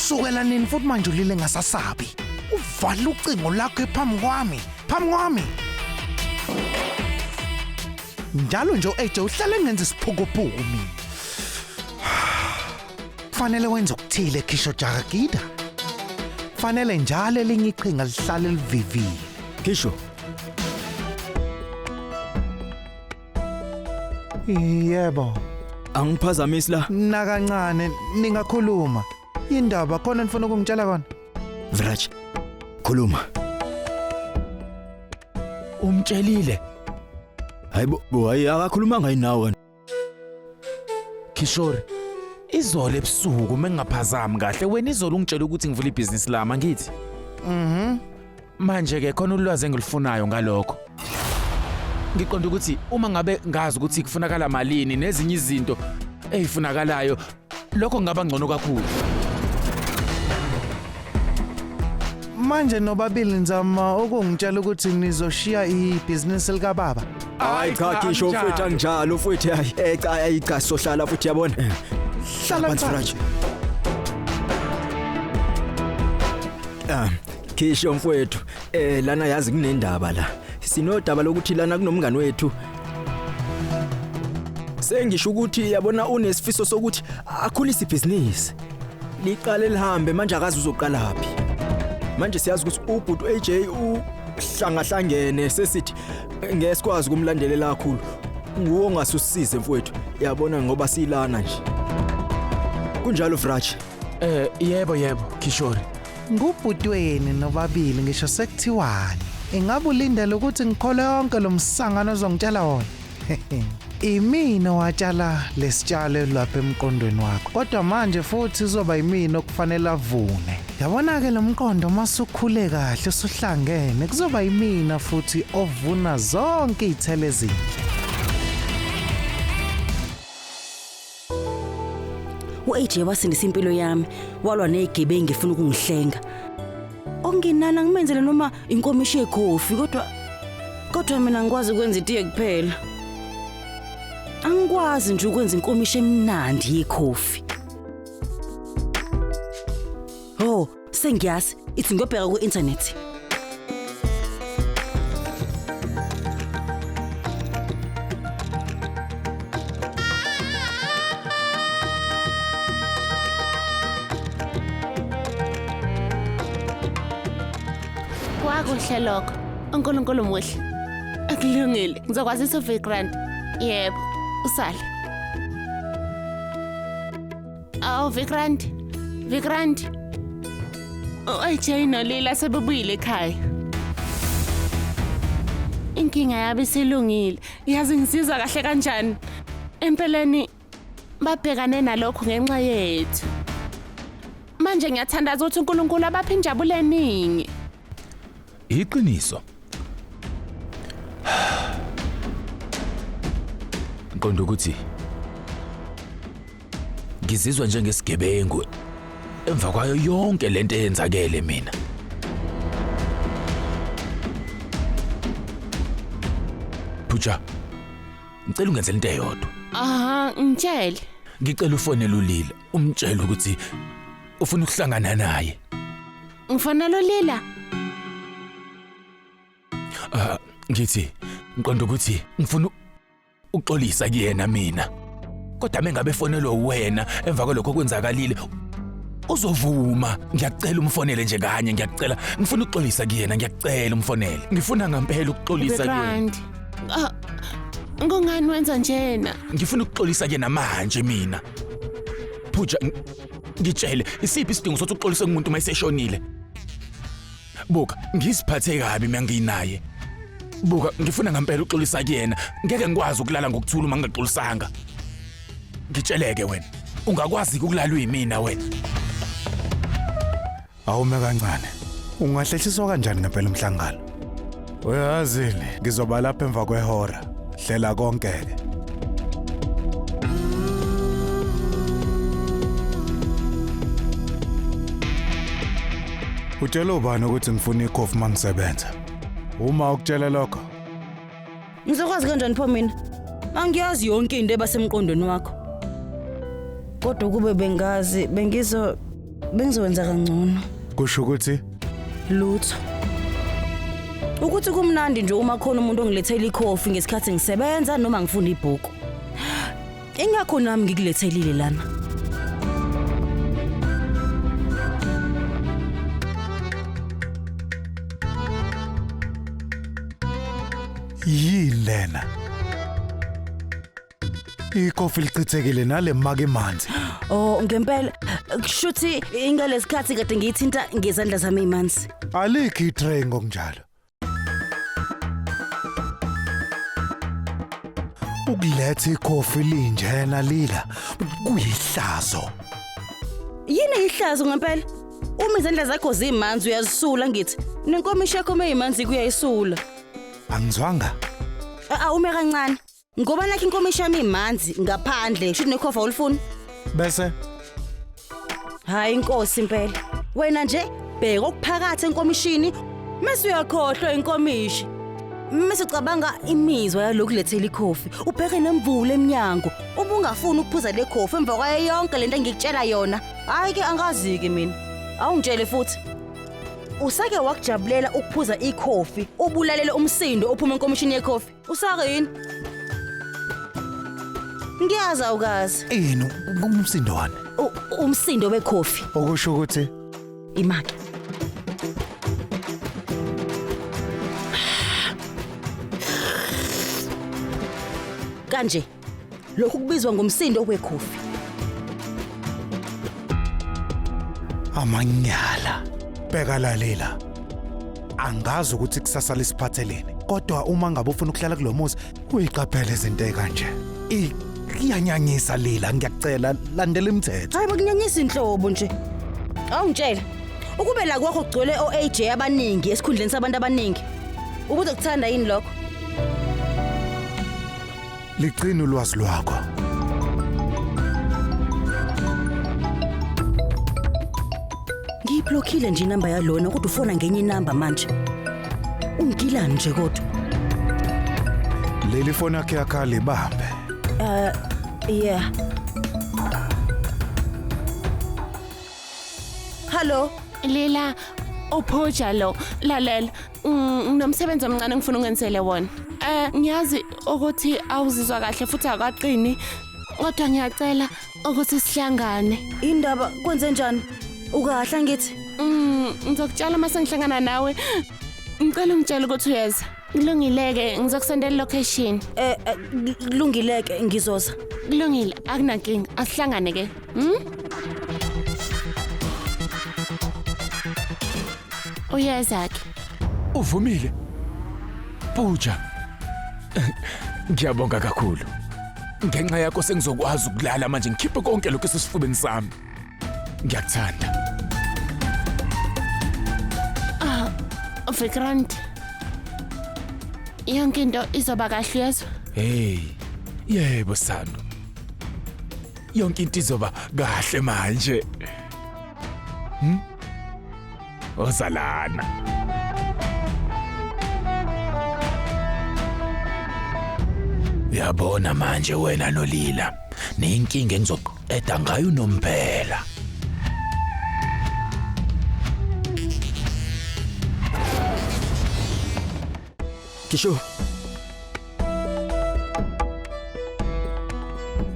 Kusukela nini futhi manje ulile ngasasabi? Uvala ucingo lakho phambi kwami. Njalo nje uAJ uhlale ngenza isiphukuphuku mina. Kufanele wenze ukuthile Kisho Jarakida. Kufanele njalo elinye iqhinga lihlale livivile. Kisho. Yebo. Angiphazamisi la. Nakancane ningakhuluma. Indaba khona nifuna ukungitshela kona? Vraj. Khuluma. Umtshelile. Hayi akakhuluma ngayinawo wena. Kishore. Izolo ebusuku mengingaphazami kahle wena izolo ungitshela ukuthi ngivula ibhizinisi lami ngithi. Manje ke khona ulwazi engilifunayo ngalokho. Ngiqonda ukuthi uma ngabe ngazi ukuthi kufunakala malini nezinye izinto ezifunakalayo lokho ngaba ngcono kakhulu. Manje nobabili nizama ukungitshela ukuthi nizoshiya ibhizinisi lika baba. Hayi cha Kisho mfethu anginjalo futhi hayi cha sohlala futhi yabona. Hlala Vraj. Kisho mfethu lana yazi kunendaba la. Sinodaba lokuthi lana kunomngane wethu. Sengisho ukuthi yabona unesifiso sokuthi akhulise ibhizinisi. Liqale lihambe manje akazi uzoqala laphi. Manje siyazi ukuthi ubhuti AJ uhlangahlangene sesithi ngesikwazi kumlandelela kakhulu. Nguwo ongasisize mfowethu. Yabona ngoba silana nje. Kunjalo Vraj. Yebo Kishore. Ngubhutweni nobabili ngisho sekuthiwani. Ingabe ulindele ukuthi ngikhole yonke lo msangano ozongitshela wona? Imina watshala lesitshalo lapha emqondweni wakho. Kodwa manje futhi uzoba yimina okufanele avune. Yabona ke lo mqondo masukhule kahle usuhlangene kuzoba yimina futhi ovuna zonke izithelo ezinhle. uAJ wasindisa impilo yami walwa nezigebengu ngifuna ukungihlenga. Onginana ngimenzele noma inkomishi yecoffee kodwa mina ngikwazi ukwenza itiye kuphela. Angikwazi nje ukwenza inkomishi emnandi yecoffee. Oh, sengiyazi ithi ngiyobheka ku-internet. Kuhle lokho. uNkulunkulu muhle. Akulungile. Ngizokwazisa uVikrant. Yebo, usale. Vikrant. uAJ noLila sebebuyile ekhaya. Inkinga yabo isilungile. Yazi ngisiza kahle kanjani? Empeleni babhekane nalokho ngenxa yethu. Manje ngiyathandaza ukuthi uNkulunkulu abaphe injabulo eningi. Iqiniso. Ngiqonda ukuthi ngizizwa njengesigebengu emva kwayo yonke lento eyenzakele mina. Puja, ngicela ungenzele into eyodwa. Ngitshele. Ngicela ufonele uLila, umtshele ukuthi ufuna ukuhlangana naye. Ngifonela uLila? Ngithi ngiqonda ukuthi ngifuna ukuxolisa kuyena mina. Kodwa mengabe fonelwe wena emva kwalokho kwenzakalile uzovuma. Ngiyacela umfonele nje kanye, ngiyacela. Ngifuna ukuxolisa kuyena, ngiyacela umfonele. Ngifuna ngempela ukuxolisa kuyena. Ngongani wenza njena? Ngifuna ukuxolisa kuyena manje mina. Puja, ngitshele isiphi isidingo sokuthi uxolise umuntu mayiseshonile? Buka, ngisiphathe kabi manginaye. Buka, ngifuna ngempela ukuxolisa kuyena. Ngeke ngikwazi ukulala ngokuthula uma ngingaxolisanga. Ngitsheleke wena, ungakwazi ukulala uyimina wena. Awume kancane. Ungahlehliswa kanjani ngempela umhlangano? Uyazile, ngizoba lapha emva kwehora. Hlela konke ke. Utshela ubani ukuthi ngifuna ikhofi mangisebenza? Uma ukutshela lokho, Ngizokwazi kanjani pho mina? Angiyazi yonke into ebasemqondweni wakho. Kodwa kube bengazi bengizowenza kangcono. Kusho ukuthi Lutho. Ukuthi kumnandi nje uma khona umuntu ongilethela ikhofi ngesikhathi ngisebenza noma ngifunda ibhuku. Ingakho nami ngikulethelile lana. yini lena? Ikhofi lichithekile nale maka emanzi. Oh ngempela kushuthi ingalesikhathi kade ngiyithinta ngezandla zami emanzi. Alikho itray ngokunjalo. Ukuletha ikhofi linjena lila kuyihlazo. Yini ihlazo ngempela? Uma izandla zakho zimanzi uyazisula ngithi. Nenkomishi yakho meyimanzi kuyayisula. Angizwanga. Awume kancane. Ngoba nakho inkomishi yami imanzi ngaphandle shuthi nekhofa ulifuni. Bese Hayi inkosi impela. Wena nje bheka okuphakathi enkomishini mase uyakhohlwa inkomishi. Mase ucabanga imizwa yalokulethela ikhofi. Ubheke nemvula eminyango. Ubungafuni ukuphuza le khofi emva kwayo yonke lento engikutshela yona. Hayi ke angazi ke mina. Awungitshele futhi. Usake wakujabulela ukuphuza ikhofi, ubulalele umsindo ophuma enkomishini yekhofi. Usake yini? Ngiyazi awukazi. ini umsindo wani? Umsindo wekhofi. Okusho ukuthi Imaki. Kanje lokhu kubizwa ngomsindo wekhofi. amanyala. Bheka lalela. Angazi ukuthi kusasa lisiphathelene. Kodwa uma ngabe ufuna ukuhlala kulomuzi, uyiqaphele izinto ekanje. Iyanyanyisa lila ngiyacela landela imithetho. Hayi bakunyanyisa inhlobo nje. Awungitshela. Ukube la kwakho kugcwele oAJ abaningi esikhundleni sabantu abaningi. Ubuze kuthanda yini lokho? Ligcina ulwazi lwakho. Ngiyiblockile nje inamba yalona kodwa ufona ngenye inamba manje. Ungilani nje kodwa? Leli phone yakhe yakhala ibambe. Yeah. Hello. Lila ophoja lo lalela nginomsebenzi omncane ngifuna ungenzele wona. Ngiyazi ukuthi awuzizwa kahle futhi akaqini kodwa ngiyacela ukuthi sihlangane. Indaba kwenze njani? Ukahla ngithi? Ngizokutshela mase ngihlangana nawe. Ngicela ungitshele ukuthi uyeza. Kulungileke ngizokusendela location. Kulungileke ngizoza. Kulungile akunankinga asihlangane ke. Uyeza ke. Uvumile. Puja. Ngiyabonga kakhulu. Ngenxa yakho sengizokwazi ukulala manje ngikhiphe konke lokho esifubeni sami. Ngiyakuthanda. Vikrant. Yonke into izoba kahle yezwa. Hey. Yebo Sando. Yonke into izoba kahle manje. Ozalana. Yabona manje wena noLila. Neinkinga engizoqeda ngayo nomphela. Kisho.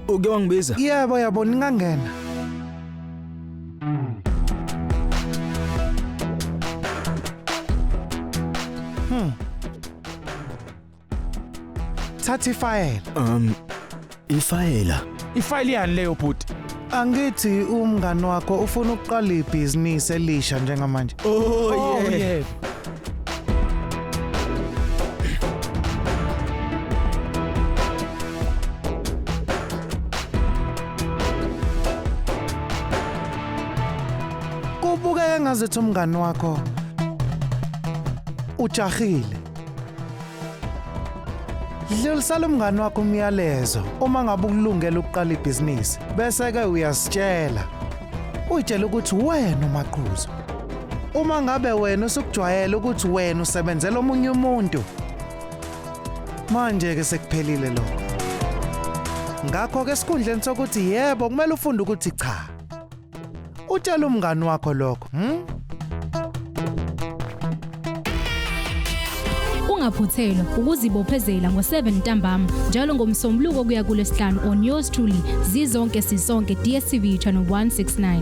Uke wangibiza? Yebo ningangena. Thathi ifile. Ifayela. Ifile yani leyo bhuti? Angithi umngani wakho ufuna ukuqala ibhizinisi elisha njengamanje. Oh yeah. Yebo. Kubuke ngazethi umngani wakho ujahile. Dlulisela umngani wakho umyalezo uma ngabe ukulungela ukuqala ibhizinisi bese ke uyasitshela. Uyitshela ukuthi wena uMaqhuzu. Uma ngabe wena usukujwayela ukuthi wena usebenzela omunye umuntu. Manje ke sekuphelile lokho. Ngakho ke esikhundleni sokuthi yebo kumele ufunde ukuthi cha. utshela umngani wakho lokho. Ungaphuthelwa ukuzibophezela ngo7 ntambama njalo ngomsombuluko kuya kuLesihlanu on yours truly zizonke sisonke DStv channel 169.